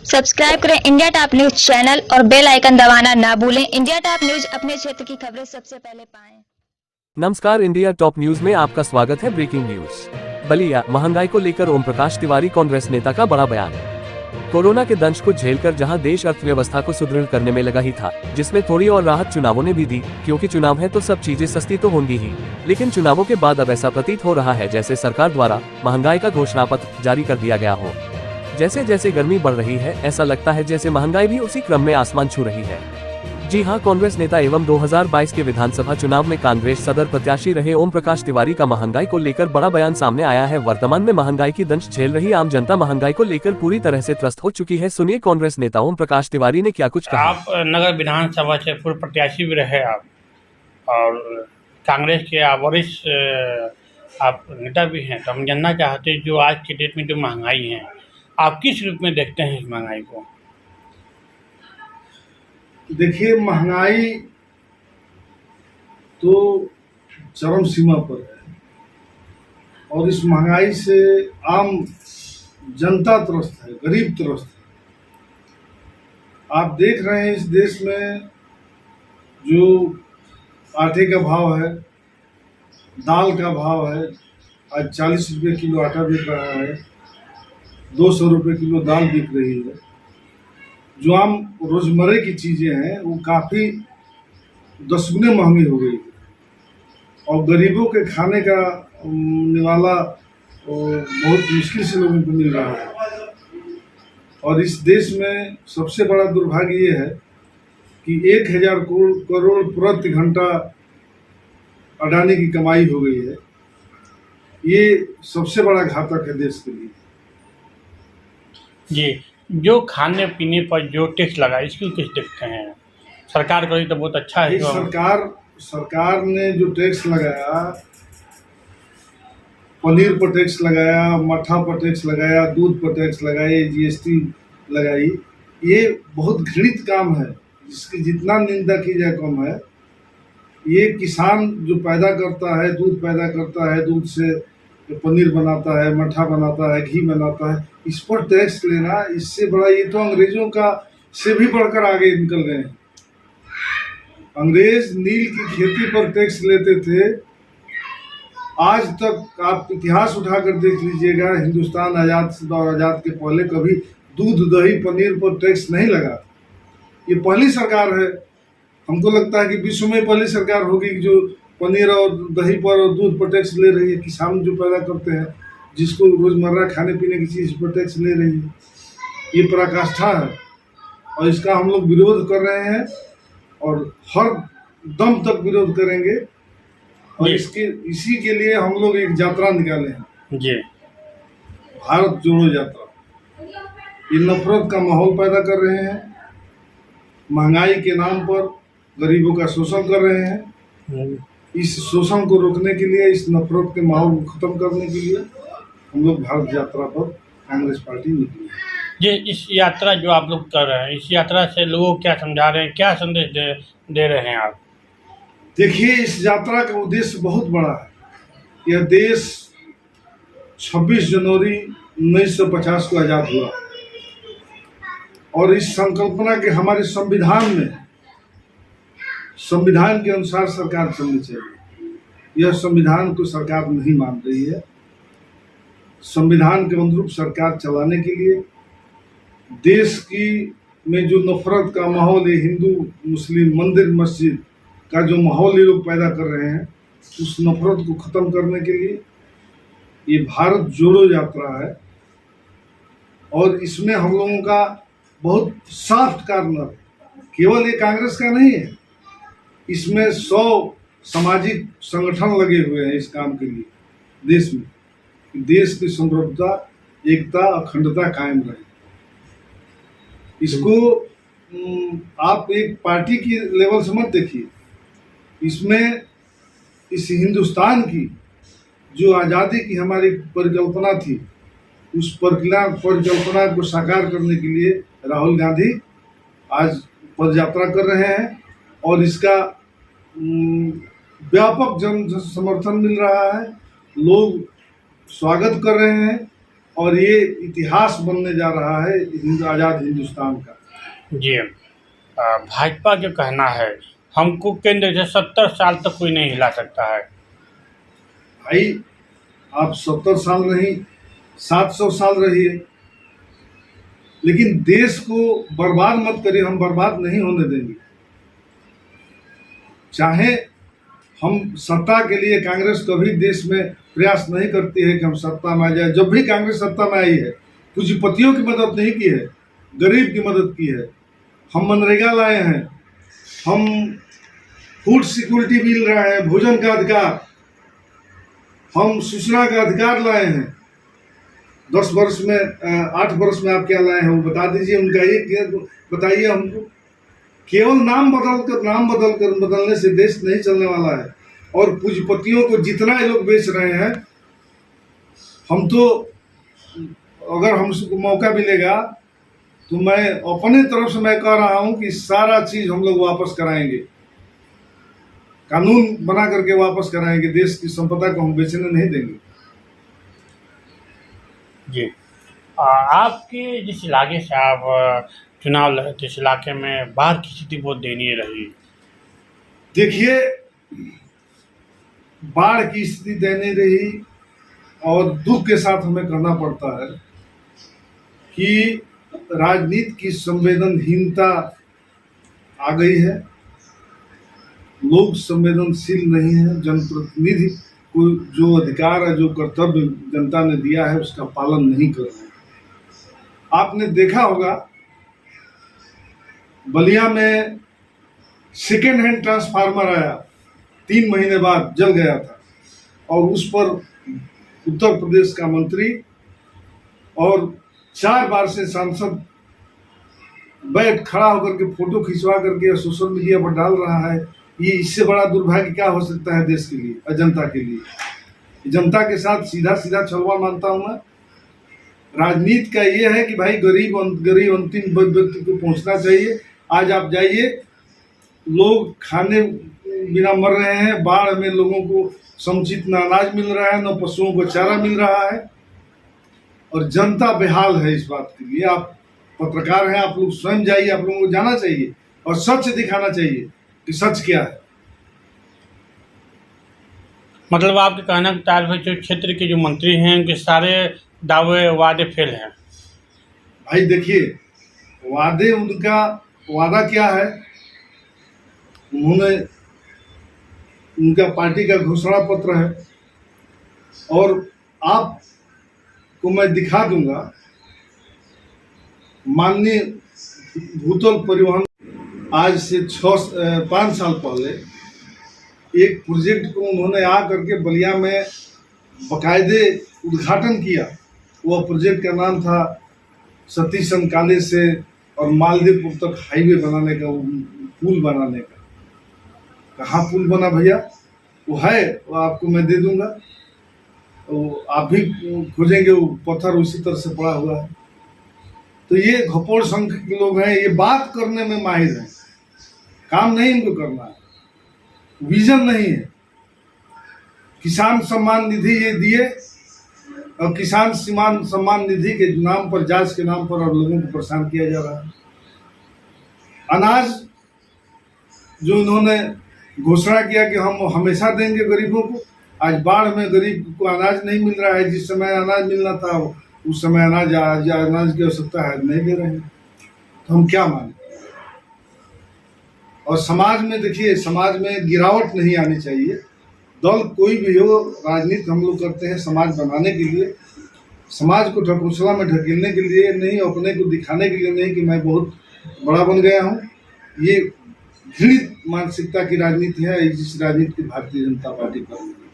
Subscribe करें India top news channel और bell icon दबाना ना भूलें। इंडिया टॉप न्यूज अपने क्षेत्र की खबरें सबसे पहले पाएं। नमस्कार, इंडिया टॉप न्यूज में आपका स्वागत है। Breaking news. बलिया महंगाई को लेकर ओम प्रकाश तिवारी कांग्रेस नेता का बड़ा बयान। कोरोना के दंश को झेलकर जहां देश अर्थव्यवस्था को सुदृढ़ करने में लगा ही था, जिसमें थोड़ी और राहत चुनावों ने भी दी, क्योंकि चुनाव है तो सब चीजें सस्ती तो होंगी ही। लेकिन चुनावों के बाद अब ऐसा प्रतीत हो रहा है जैसे सरकार द्वारा महंगाई का घोषणा पत्र जारी कर दिया गया हो। जैसे जैसे गर्मी बढ़ रही है, ऐसा लगता है जैसे महंगाई भी उसी क्रम में आसमान छू रही है। जी हां, कांग्रेस नेता एवं 2022 के विधानसभा चुनाव में कांग्रेस सदर प्रत्याशी रहे ओम प्रकाश तिवारी का महंगाई को लेकर बड़ा बयान सामने आया है। वर्तमान में महंगाई की दंश झेल रही आम जनता महंगाई को लेकर पूरी तरह से त्रस्त हो चुकी है। सुनिए कांग्रेस नेता ओम प्रकाश तिवारी ने क्या कुछ कहा। आप नगर विधानसभा से पूर्व प्रत्याशी भी रहे आप, और कांग्रेस के आप वरिष्ठ आप नेता भी हैं, तो हम जानना चाहते हैं जो आज के डेट में जो महंगाई है, आप किस रूप में देखते हैं इस महंगाई को? देखिए, महंगाई तो चरम सीमा पर है और इस महंगाई से आम जनता त्रस्त है, गरीब त्रस्त है। आप देख रहे हैं इस देश में जो आटे का भाव है, दाल का भाव है, आज 40 रुपये किलो आटा बिक रहा है, 200 रुपये किलो दाल बिक रही है। जो आम रोजमर्रे की चीज़ें हैं वो काफ़ी 10 गुने महंगी हो गई है और गरीबों के खाने का निवाला बहुत मुश्किल से लोगों को मिल रहा है। और इस देश में सबसे बड़ा दुर्भाग्य ये है कि 1000 करोड़ प्रति घंटा अडानी की कमाई हो गई है। ये सबसे बड़ा घातक है देश के लिए। जी, जो खाने पीने पर जो टैक्स लगा, इसको किस देखते हैं? सरकार को तो बहुत अच्छा है। सरकार ने जो टैक्स लगाया, पनीर पर टैक्स लगाया, मट्ठा पर टैक्स लगाया, दूध पर टैक्स लगाया, जीएसटी लगाई, ये बहुत घृणित काम है जिसकी जितना निंदा की जाए कम है। ये किसान जो पैदा करता है, दूध पैदा करता है, दूध से पनीर बनाता है, मट्ठा बनाता है, घी बनाता है, इस पर टैक्स लेना, इससे बड़ा ये तो अंग्रेजों का से भी बढ़कर आगे निकल गए हैं। अंग्रेज नील की खेती पर टैक्स लेते थे। आज तक आप इतिहास उठाकर देख लीजिएगा, हिंदुस्तान आज़ाद के पहले कभी दूध, दही, पनीर पर टैक्स नहीं लगा। ये पहली सरकार है। हमको लगता है कि विश्व में पहली सरकार होगी जो पनीर और दही पर और दूध पर टैक्स ले रही है। किसान जो पैदा करते हैं, जिसको रोजमर्रा खाने पीने की चीज़ पर टैक्स ले रही है, ये पराकाष्ठा है और इसका हम लोग विरोध कर रहे हैं और हर दम तक विरोध करेंगे। और इसी के लिए हम लोग एक यात्रा निकाले हैं जी, भारत जोड़ो यात्रा। ये नफरत का माहौल पैदा कर रहे हैं, महंगाई के नाम पर गरीबों का शोषण कर रहे हैं। इस शोषण को रोकने के लिए, इस नफरत के माहौल को खत्म करने के लिए हम लोग भारत यात्रा पर कांग्रेस पार्टी निकली। ये इस यात्रा जो आप लोग कर रहे हैं, इस यात्रा से लोगों को क्या समझा रहे हैं, क्या संदेश दे रहे हैं आप? देखिए, इस यात्रा का उद्देश्य बहुत बड़ा है। यह देश 26 जनवरी 1950 को आज़ाद हुआ और इस संकल्पना के हमारे संविधान के अनुसार सरकार चलनी चाहिए। यह संविधान को सरकार नहीं मान रही है। संविधान के अनुरूप सरकार चलाने के लिए देश में जो नफरत का माहौल है, हिंदू मुस्लिम मंदिर मस्जिद का जो माहौल ये लोग पैदा कर रहे हैं, उस नफरत को ख़त्म करने के लिए ये भारत जोड़ो यात्रा है। और इसमें हम लोगों का बहुत सॉफ्ट कार्नर, केवल ये कांग्रेस का नहीं है, इसमें 100 सामाजिक संगठन लगे हुए हैं इस काम के लिए, देश में देश की समृद्धता, एकता, अखंडता कायम रहे। इसको आप एक पार्टी की लेवल से मत देखिए। इसमें इस हिंदुस्तान की जो आज़ादी की हमारी परिकल्पना थी, उस परिकल्पना को साकार करने के लिए राहुल गांधी आज पदयात्रा कर रहे हैं और इसका व्यापक जन समर्थन मिल रहा है। लोग स्वागत कर रहे हैं और ये इतिहास बनने जा रहा है आज़ाद हिंदुस्तान का। जी भाजपा का कहना है हमको केंद्र से 70 साल तक कोई नहीं हिला सकता है। भाई आप 70 साल नहीं 700 साल रहिए, लेकिन देश को बर्बाद मत करिए। हम बर्बाद नहीं होने देंगे। चाहे हम सत्ता के लिए, कांग्रेस कभी देश में प्रयास नहीं करती है कि हम सत्ता में आ जाए। जब भी कांग्रेस सत्ता में आई है पूंजीपतियों की मदद नहीं की है, गरीब की मदद की है। हम मनरेगा लाए हैं, हम फूड सिक्योरिटी मिल रहा है, भोजन का अधिकार, हम सूचना का अधिकार लाए हैं। 10 वर्ष में 8 वर्ष में आप क्या लाए हैं वो बता दीजिए। उनका ये बताइए हमको। केवल नाम बदलने से देश नहीं चलने वाला है। और पूंजीपतियों को जितना ये लोग बेच रहे हैं, हम तो अगर हमको मौका मिलेगा तो मैं अपने तरफ से मैं कह रहा हूं कि सारा चीज हम लोग वापस कराएंगे, कानून बना करके वापस कराएंगे। देश की संपदा को हम बेचने नहीं देंगे। जी आपके जिस इलाके से आप चुनाव लड़े थे, इस इलाके में बाढ़ की स्थिति बहुत दयनीय रही। देखिए, बाढ़ की स्थिति दयनीय रही और दुख के साथ हमें कहना पड़ता है कि राजनीति की संवेदनहीनता आ गई है। लोग संवेदनशील नहीं है। जनप्रतिनिधि को जो अधिकार है, जो कर्तव्य जनता ने दिया है, उसका पालन नहीं कर रहे हैं। आपने देखा होगा बलिया में सेकेंड हैंड ट्रांसफार्मर आया, 3 महीने बाद जल गया था और उस पर उत्तर प्रदेश का मंत्री और 4 बार से सांसद बैठ खड़ा होकर के फोटो खिंचवा करके सोशल मीडिया पर डाल रहा है। ये इससे बड़ा दुर्भाग्य क्या हो सकता है देश के लिए और जनता के लिए। जनता के साथ सीधा छलवा मानता हूं मैं। राजनीति का ये है कि भाई गरीब अंतिम व्यक्ति को पहुंचना चाहिए। आज आप जाइए, लोग खाने बिना मर रहे हैं। बाढ़ में लोगों को समुचित न अनाज मिल रहा है, न पशुओं को चारा मिल रहा है और जनता बेहाल है इस बात के लिए। आप पत्रकार हैं, आप लोग स्वयं जाइए, आप लोगों को जाना चाहिए और सच दिखाना चाहिए कि सच क्या है। मतलब आपके कहना का तात्पर्य जो क्षेत्र के जो मंत्री हैं उनके सारे दावे वादे फेल हैं। भाई देखिए, वादे उनका वादा क्या है, उन्होंने उनका पार्टी का घोषणा पत्र है और आपको मैं दिखा दूंगा। माननीय भूतल परिवहन आज से 5 साल पहले एक प्रोजेक्ट को उन्होंने आ करके बलिया में बाकायदे उद्घाटन किया। वह प्रोजेक्ट का नाम था सतीश अंकाले से और मालदीपुर तक हाईवे बनाने का, पुल बनाने का। कहाँ पुल बना भैया? वो है, वो आपको मैं दे दूंगा। तो आप भी खोजेंगे, वो पत्थर उसी तरह से पड़ा हुआ है। तो ये घपोड़ संघ के लोग हैं, ये बात करने में माहिर हैं, काम नहीं इनको करना है, विजन नहीं है। किसान सम्मान निधि ये दिए और किसान सम्मान निधि के नाम पर, जांच के नाम पर और लोगों को परेशान किया जा रहा है। अनाज जो इन्होंने घोषणा किया कि हम हमेशा देंगे गरीबों को, आज बाढ़ में गरीब को अनाज नहीं मिल रहा है। जिस समय अनाज मिलना था उस समय अनाज की आवश्यकता है, नहीं दे रहे हैं। तो हम क्या माने? और समाज में देखिए, समाज में गिरावट नहीं आनी चाहिए। दल कोई भी हो, राजनीति हम लोग करते हैं समाज बनाने के लिए, समाज को ढकोसला में ढकेलने के लिए नहीं, अपने को दिखाने के लिए नहीं कि मैं बहुत बड़ा बन गया हूँ। ये घृणित मानसिकता की राजनीति है, जिस राजनीति की भारतीय जनता पार्टी कर रही है।